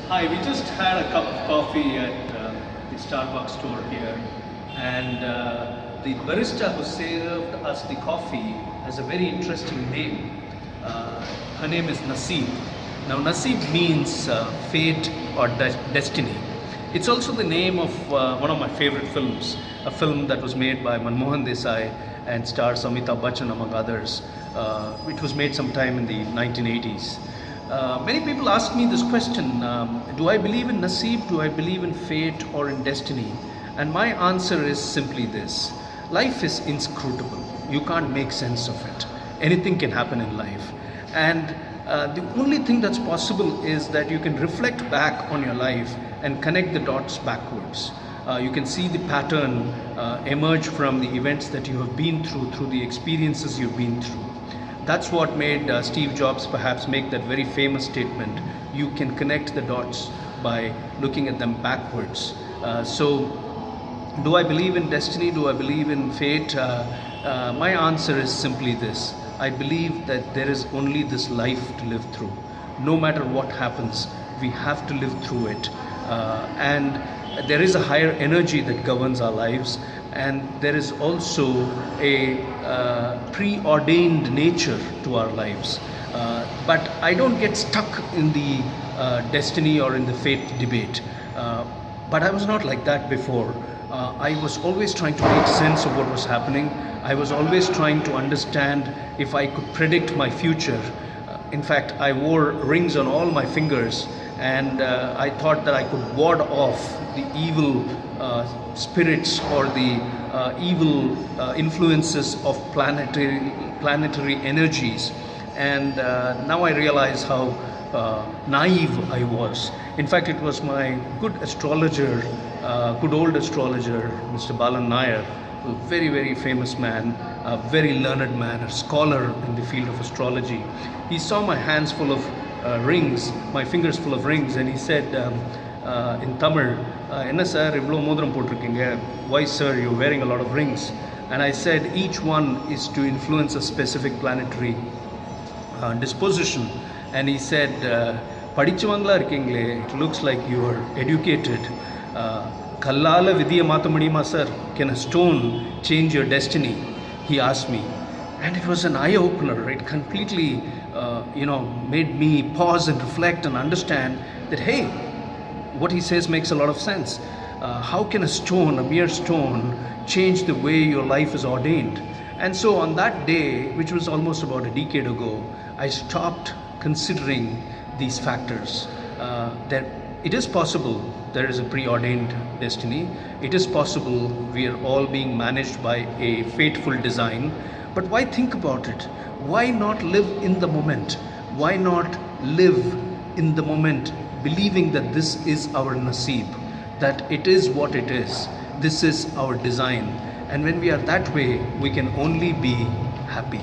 Hi, we just had a cup of coffee at the Starbucks store here, and the barista who served us the coffee has a very interesting name. Her name is Naseeb. Now, Naseeb means fate or destiny. It's also the name of one of my favorite films, a film that was made by Manmohan Desai and stars Amitabh Bachchan among others. It was made sometime in the 1980s. Many people ask me this question, do I believe in Naseeb, do I believe in fate or in destiny? And my answer is simply this: life is inscrutable. You can't make sense of it. Anything can happen in life. And the only thing that's possible is that you can reflect back on your life and connect the dots backwards. You can see the pattern emerge from the events that you have been through the experiences you've been through. That's what made Steve Jobs perhaps make that very famous statement: you can connect the dots by looking at them backwards. So, do I believe in destiny? Do I believe in fate? My answer is simply this: I believe that there is only this life to live through. No matter what happens, we have to live through it. And there is a higher energy that governs our lives, and there is also a preordained nature to our lives. But I don't get stuck in the destiny or in the fate debate. But I was not like that before. I was always trying to make sense of what was happening. I was always trying to understand if I could predict my future. In fact, I wore rings on all my fingers, and I thought that I could ward off the evil spirits or the evil influences of planetary energies. And now I realize how naive I was. In fact, it was my good astrologer, good old astrologer, Mr. Balan Nair, a very, very famous man, a very learned man, a scholar in the field of astrology. He saw my hands full of rings, my fingers full of rings, and he said in Tamil, "Enna sir, ivlo modram potrukkinga? Why sir, you're wearing a lot of rings?" And I said, each one is to influence a specific planetary disposition. And he said, "Padichuvangala irkeengle, it looks like you are educated. Kallala vidhiya maatha mudiyuma sir? Can a stone change your destiny?" He asked me. And it was an eye-opener. It completely, made me pause and reflect and understand that, hey, what he says makes a lot of sense. How can a stone, a mere stone, change the way your life is ordained? And so on that day, which was almost about a decade ago, I stopped considering these factors. That it is possible there is a preordained destiny. It is possible we are all being managed by a fateful design. But why think about it? Why not live in the moment? Why not live in the moment, believing that this is our Naseeb, that it is what it is, this is our design. And when we are that way, we can only be happy.